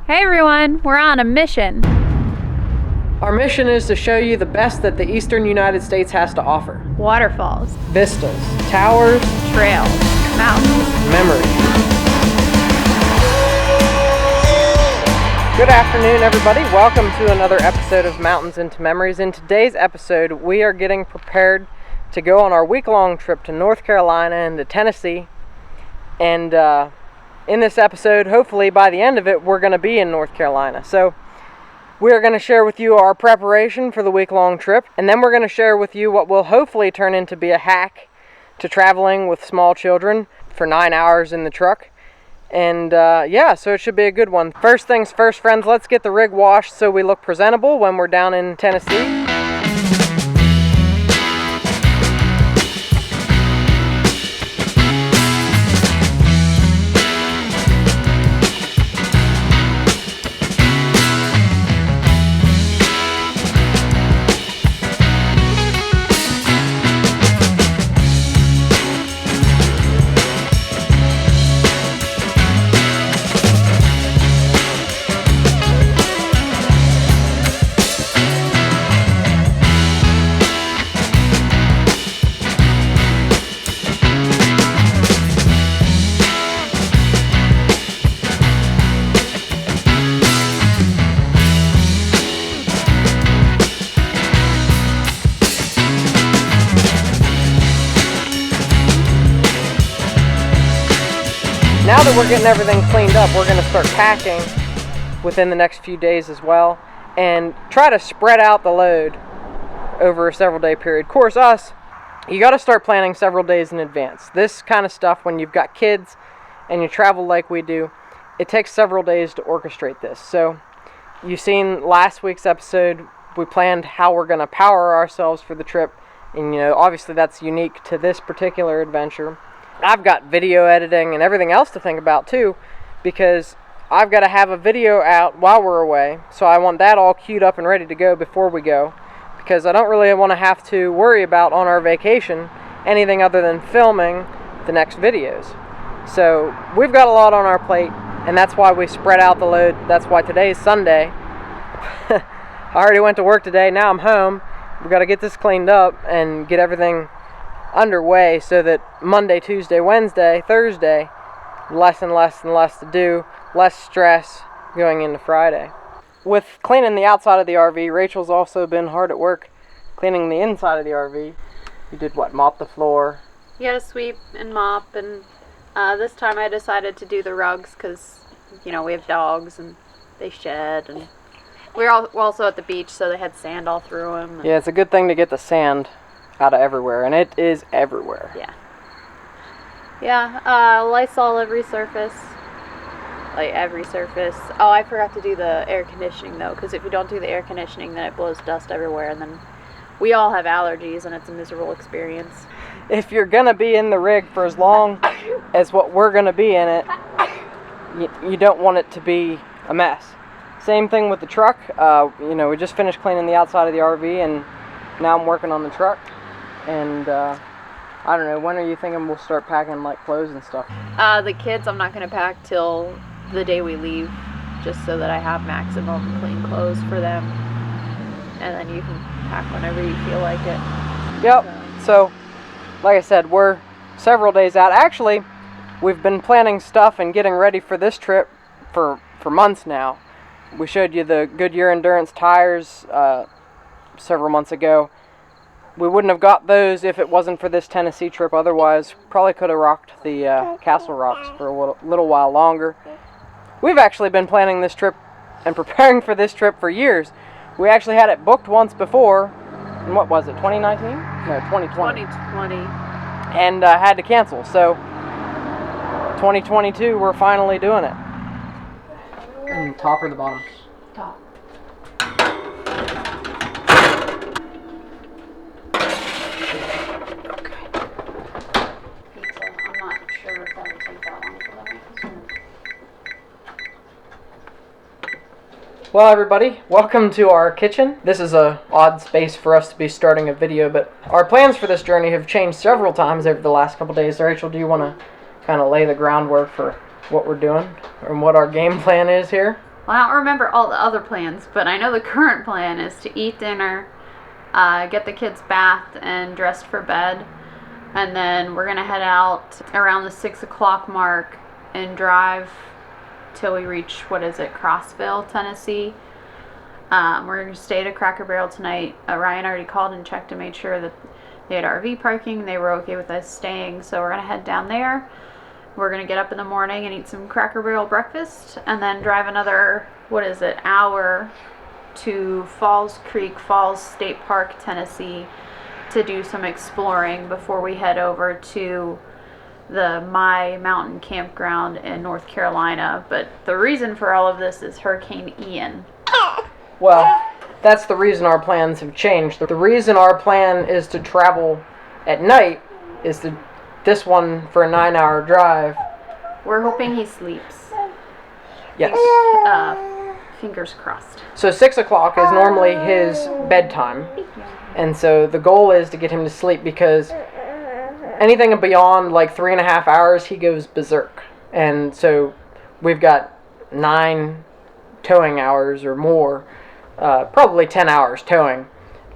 Hey everyone, we're on a mission. Our mission is to show you the best that the eastern United States has to offer. Waterfalls, Vistas, towers, trails, mountains. memories. Good afternoon, everybody. Welcome to another episode of Mountains into Memories. In today's episode, we are getting prepared to go on our week-long trip to North Carolina and to Tennessee. And in this episode, hopefully by the end of it, we're going to be in North Carolina. So we're going to share with you our preparation for the week-long trip, and then we're going to share with you what will hopefully turn into be a hack to traveling with small children for 9 hours in the truck. And so it should be a good one. First things first, friends, let's get the rig washed so we look presentable when we're down in Tennessee. Now that we're getting everything cleaned up, we're going to start packing within the next few days as well and try to spread out the load over a several day period. Of course, you got to start planning several days in advance. This kind of stuff, when you've got kids and you travel like we do, it takes several days to orchestrate this. So you've seen last week's episode, we planned how we're going to power ourselves for the trip. And, obviously that's unique to this particular adventure. I've got video editing and everything else to think about too, because I've got to have a video out while we're away, so I want that all queued up and ready to go before we go, because I don't really want to have to worry about on our vacation anything other than filming the next videos. So we've got a lot on our plate, and that's why we spread out the load. That's why today's Sunday. I already went to work today, now I'm home. We've got to get this cleaned up and get everything underway so that Monday, Tuesday, Wednesday, Thursday, less and less to do, less stress going into Friday. With cleaning the outside of the RV, Rachel's also been hard at work cleaning the inside of the RV. You did what, mop the floor? Yeah, sweep and mop, and this time I decided to do the rugs because, we have dogs and they shed, and we're also at the beach, so they had sand all through them. Yeah, it's a good thing to get the sand out of everywhere, and it is everywhere. Yeah, Lysol every surface. Like every surface. Oh, I forgot to do the air conditioning though, because if you don't do the air conditioning, then it blows dust everywhere, and then we all have allergies, and it's a miserable experience. If you're gonna be in the rig for as long as what we're gonna be in it, you don't want it to be a mess. Same thing with the truck. We just finished cleaning the outside of the RV, and now I'm working on the truck. And I don't know, when are you thinking we'll start packing like clothes and stuff? The kids I'm not going to pack till the day we leave, just so that I have maximum clean clothes for them. And then you can pack whenever you feel like it. Yep, so like I said, we're several days out. Actually, we've been planning stuff and getting ready for this trip for months now. We showed you the Goodyear Endurance tires several months ago. We wouldn't have got those if it wasn't for this Tennessee trip. Otherwise, probably could have rocked the Castle Rocks for a little while longer. We've actually been planning this trip and preparing for this trip for years. We actually had it booked once before. And what was it, 2019? No, 2020. 2020. And had to cancel. So, 2022, we're finally doing it. And top or the bottom? Top. Well, everybody, welcome to our kitchen. This is a odd space for us to be starting a video, but our plans for this journey have changed several times over the last couple days. Rachel, do you want to kind of lay the groundwork for what we're doing and what our game plan is here? Well, I don't remember all the other plans, but I know the current plan is to eat dinner, get the kids bathed and dressed for bed, and then we're gonna head out around the 6 o'clock mark and drive till we reach, what is it, Crossville, Tennessee. We're gonna stay at a Cracker Barrel tonight. Ryan already called and checked and made sure that they had RV parking. They were okay with us staying, so we're gonna head down there. We're gonna get up in the morning and eat some Cracker Barrel breakfast, and then drive another, what is it, hour to Falls Creek Falls State Park, Tennessee, to do some exploring before we head over to the My Mountain Campground in North Carolina. But the reason for all of this is Hurricane Ian. Well, that's the reason our plans have changed. The reason our plan is to travel at night is this one for a 9-hour drive. We're hoping he sleeps. Yes. Fingers crossed. So 6 o'clock is normally his bedtime. And so the goal is to get him to sleep, because anything beyond like 3.5 hours, he goes berserk. And so we've got 9 towing hours or more, probably 10 hours towing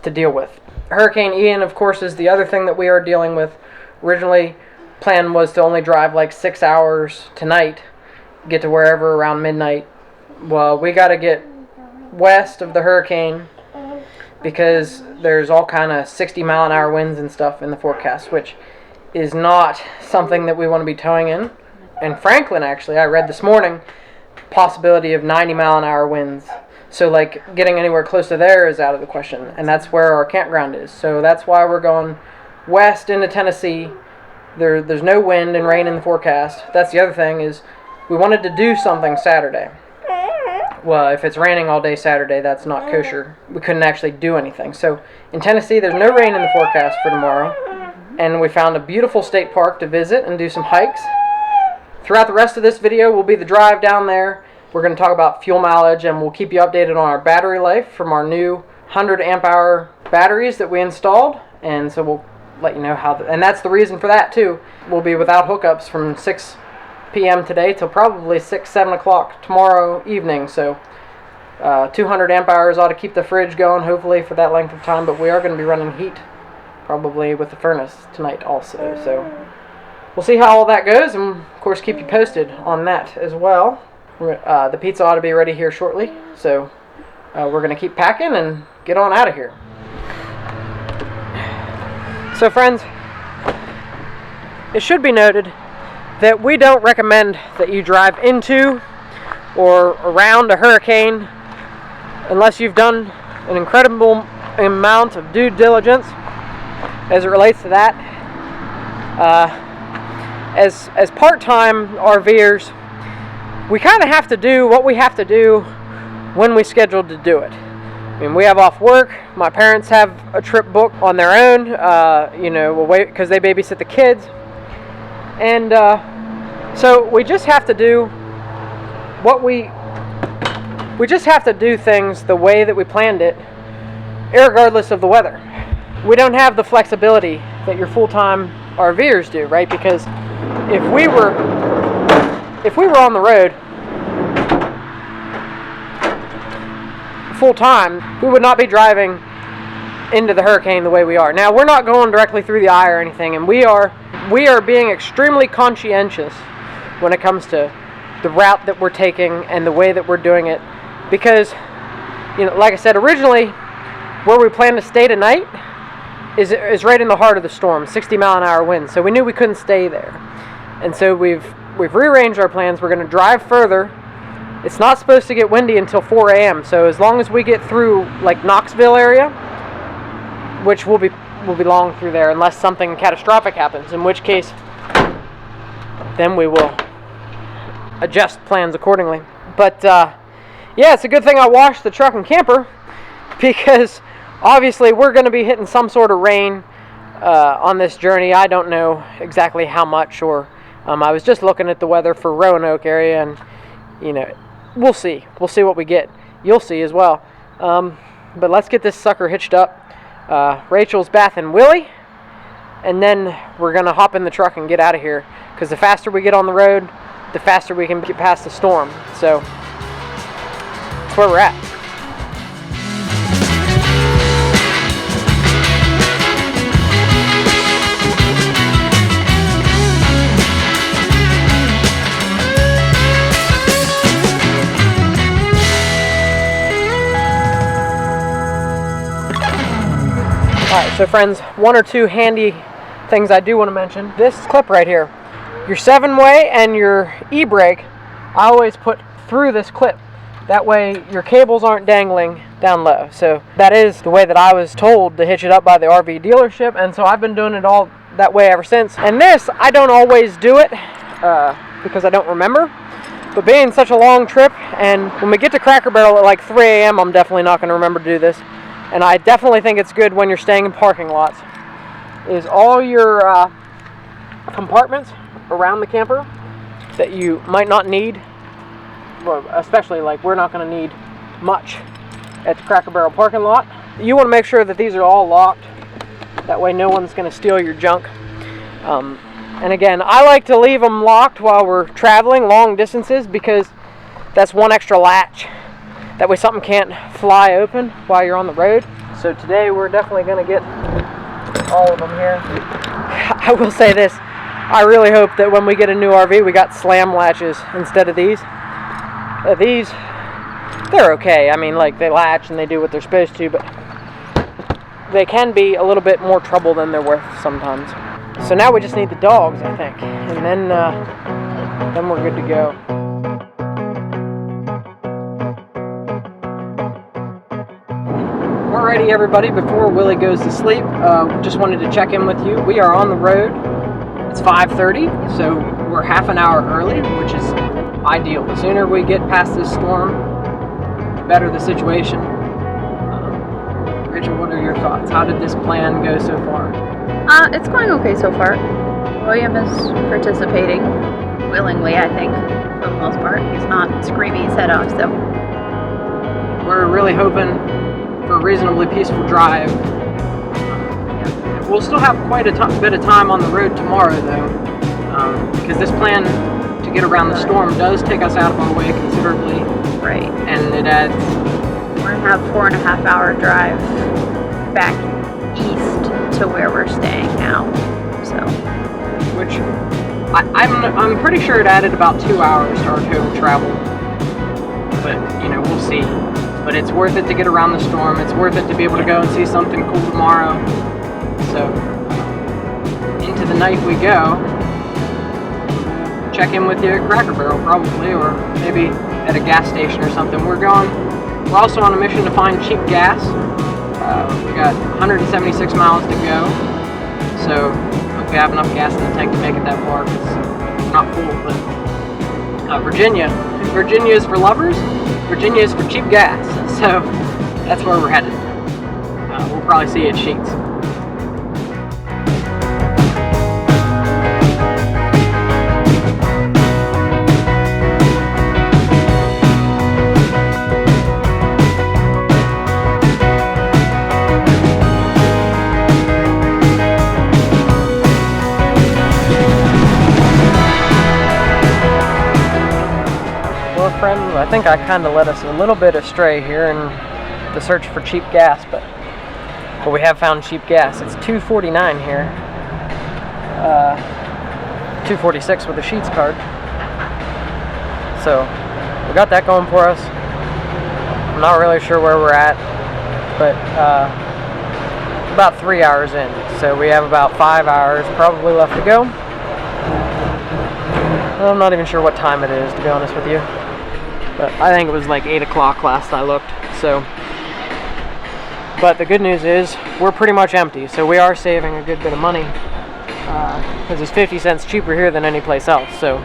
to deal with. Hurricane Ian, of course, is the other thing that we are dealing with. Originally, plan was to only drive like 6 hours tonight, get to wherever around midnight. Well, we got to get west of the hurricane because there's all kind of 60-mile-an-hour winds and stuff in the forecast, which is not something that we want to be towing in. And Franklin, actually, I read this morning, possibility of 90-mile-an-hour winds. So, like, getting anywhere close to there is out of the question, and that's where our campground is. So that's why we're going west into Tennessee. There's no wind and rain in the forecast. That's the other thing, is we wanted to do something Saturday. Well, if it's raining all day Saturday, that's not kosher. We couldn't actually do anything. So in Tennessee, there's no rain in the forecast for tomorrow. And we found a beautiful state park to visit and do some hikes. Throughout the rest of this video will be the drive down there. We're going to talk about fuel mileage, and we'll keep you updated on our battery life from our new 100 amp hour batteries that we installed. And so we'll let you know how, and that's the reason for that too. We'll be without hookups from 6 p.m. today till probably 7 o'clock tomorrow evening. So 200 amp hours ought to keep the fridge going, hopefully, for that length of time. But we are going to be running heat, probably with the furnace tonight also. So we'll see how all that goes, and of course keep you posted on that as well. The pizza ought to be ready here shortly, so we're going to keep packing and get on out of here. So friends, it should be noted that we don't recommend that you drive into or around a hurricane unless you've done an incredible amount of due diligence as it relates to that. As part-time RVers, we kind of have to do what we have to do when we scheduled to do it. I mean, we have off work. My parents have a trip booked on their own. We'll wait because they babysit the kids. And so we just have to do what we just have to do things the way that we planned it, irregardless of the weather. We don't have the flexibility that your full-time RVers do, right? Because if we were on the road full time, we would not be driving into the hurricane the way we are. Now, we're not going directly through the eye or anything, and we are being extremely conscientious when it comes to the route that we're taking and the way that we're doing it, because, like I said, originally where we planned to stay tonight is right in the heart of the storm, 60-mile-an-hour winds. So we knew we couldn't stay there, and so we've rearranged our plans. We're going to drive further. It's not supposed to get windy until 4 a.m. So as long as we get through like Knoxville area, which we'll be long through there, unless something catastrophic happens, in which case then we will adjust plans accordingly. But yeah, it's a good thing I washed the truck and camper, because obviously we're going to be hitting some sort of rain on this journey. I don't know exactly how much, or I was just looking at the weather for Roanoke area, and we'll see what we get. You'll see as well. But let's get this sucker hitched up. Rachel's bathing Willie, and then we're gonna hop in the truck and get out of here, because the faster we get on the road, the faster we can get past the storm. So where we're at. Alright, so friends, one or two handy things I do want to mention. This clip right here, your 7-way and your e-brake, I always put through this clip. That way your cables aren't dangling down low. So that is the way that I was told to hitch it up by the RV dealership, and so I've been doing it all that way ever since. And this, I don't always do it because I don't remember. But being such a long trip, and when we get to Cracker Barrel at like 3 a.m., I'm definitely not going to remember to do this. And I definitely think it's good when you're staying in parking lots, is all your compartments around the camper that you might not need, well, especially like we're not going to need much at the Cracker Barrel parking lot. You want to make sure that these are all locked. That way no one's going to steal your junk. And again, I like to leave them locked while we're traveling long distances because that's one extra latch. That way something can't fly open while you're on the road. So today we're definitely going to get all of them here. I will say this, I really hope that when we get a new RV we got slam latches instead of these. These, they're okay. I mean, like, they latch and they do what they're supposed to, but they can be a little bit more trouble than they're worth sometimes. So now we just need the dogs, I think, and then we're good to go. Alrighty, everybody, before Willie goes to sleep, just wanted to check in with you. We are on the road. It's 5:30, so we're half an hour early, which is ideal. The sooner we get past this storm, the better the situation. Rachel, what are your thoughts? How did this plan go so far? It's going okay so far. William is participating willingly, I think, for the most part. He's not screaming his head off, so. We're really hoping for a reasonably peaceful drive. We'll still have quite a bit of time on the road tomorrow, though, because this plan to get around the storm does take us out of our way considerably. Right. And it adds... We're going to have 4.5 hour drive back east to where we're staying now, so. Which, I'm pretty sure it added about 2 hours to our total travel. But, you know, we'll see. But it's worth it to get around the storm. It's worth it to be able to go and see something cool tomorrow. So, into the night we go. Check in with you at Cracker Barrel probably, or maybe at a gas station or something. We're also on a mission to find cheap gas. We got 176 miles to go. So, hope we have enough gas in the tank to make it that far. It's not full, but Virginia is for lovers. Virginia is for cheap gas, so that's where we're headed. We'll probably see you at Sheetz. Friends, I think I kind of led us a little bit astray here in the search for cheap gas, but we have found cheap gas. It's $2.49 here, $2.46 with a Sheetz card. So we got that going for us. I'm not really sure where we're at, but about 3 hours in, so we have about 5 hours probably left to go. I'm not even sure what time it is, to be honest with you. But I think it was like 8 o'clock last I looked, so. But the good news is, we're pretty much empty, so we are saving a good bit of money. Because it's 50 cents cheaper here than any place else, so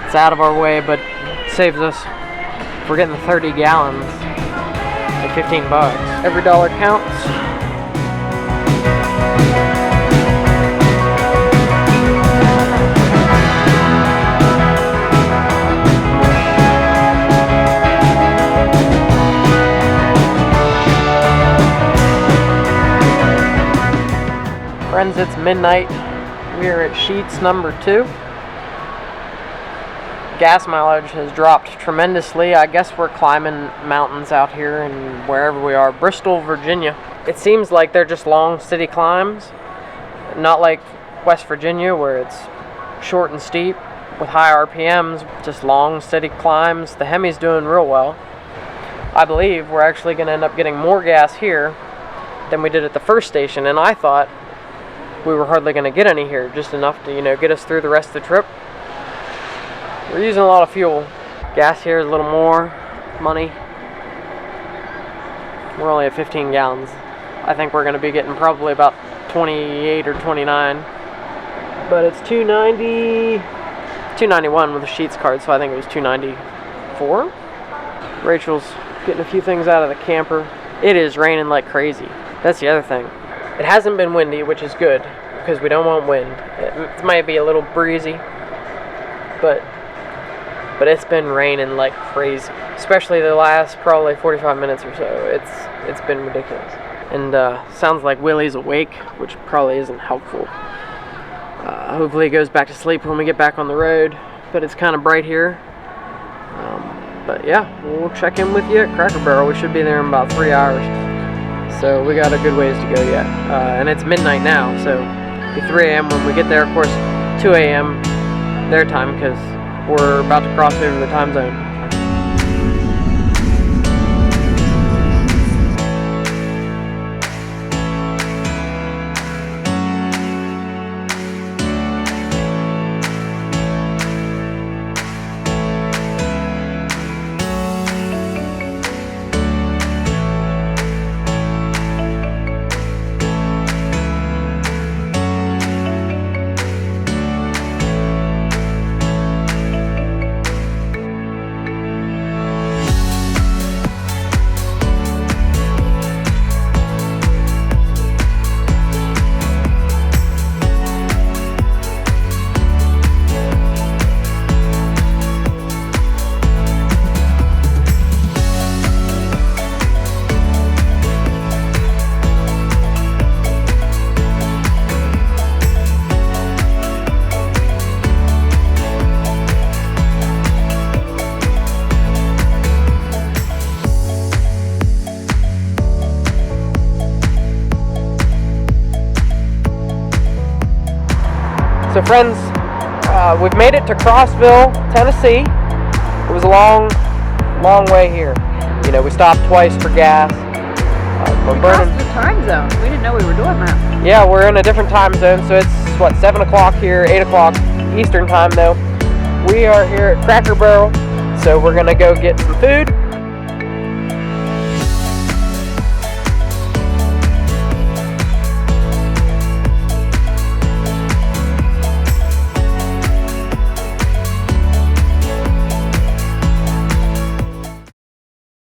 it's out of our way, but it saves us, if we're getting 30 gallons, like $15. Every dollar counts. Friends, it's midnight. We are at Sheetz number 2. gas mileage has dropped tremendously. I guess we're climbing mountains out here and wherever we are. Bristol, Virginia. It seems like they're just long, steady climbs. Not like West Virginia where it's short and steep with high RPMs. Just long, steady climbs. The Hemi's doing real well. I believe we're actually going to end up getting more gas here than we did at the first station, and I thought we were hardly going to get any here, just enough to, get us through the rest of the trip. We're using a lot of fuel. Gas here is a little more money. We're only at 15 gallons. I think we're going to be getting probably about 28 or 29. But it's 291 with the Sheetz card, so I think it was 294. Rachel's getting a few things out of the camper. It is raining like crazy. That's the other thing. It hasn't been windy, which is good, because we don't want wind. It might be a little breezy, but it's been raining like crazy. Especially the last probably 45 minutes or so. It's been ridiculous. And sounds like Willie's awake, which probably isn't helpful. Hopefully he goes back to sleep when we get back on the road. But it's kind of bright here. But yeah, we'll check in with you at Cracker Barrel. We should be there in about 3 hours. So we got a good ways to go yet. And it's midnight now, so it'll be 3 a.m. when we get there. Of course, 2 a.m. their time, because we're about to cross over the time zone. So friends, we've made it to Crossville, Tennessee. It was a long way here. We stopped twice for gas. We crossed the time zone. We didn't know we were doing that. Yeah, we're in a different time zone, so it's 7 o'clock here, 8 o'clock Eastern time though. We are here at Cracker Barrel, so we're gonna go get some food.